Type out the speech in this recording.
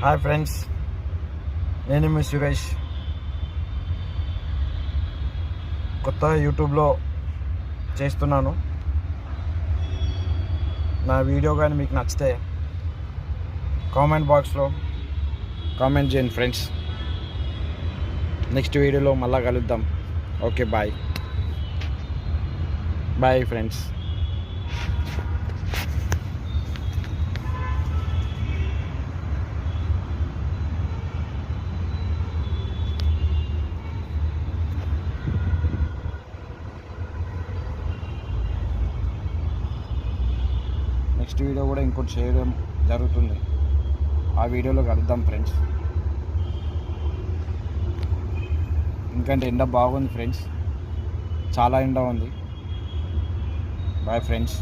Hi friends, నేను మీ సురేష్. కొత్త యూట్యూబ్లో చేస్తున్నాను. నా వీడియో కానీ మీకు నచ్చితే కామెంట్ బాక్స్లో కామెంట్ చేయండి ఫ్రెండ్స్. నెక్స్ట్ వీడియోలో మళ్ళా కలుద్దాం. Okay, bye bye friends. Next video కూడా ఇంకోటి చేయడం జరుగుతుంది. ఆ వీడియోలో కలుద్దాం ఫ్రెండ్స్. ఎందుకంటే ఎండ బాగుంది ఫ్రెండ్స్, చాలా ఎండ ఉంది. Bye friends.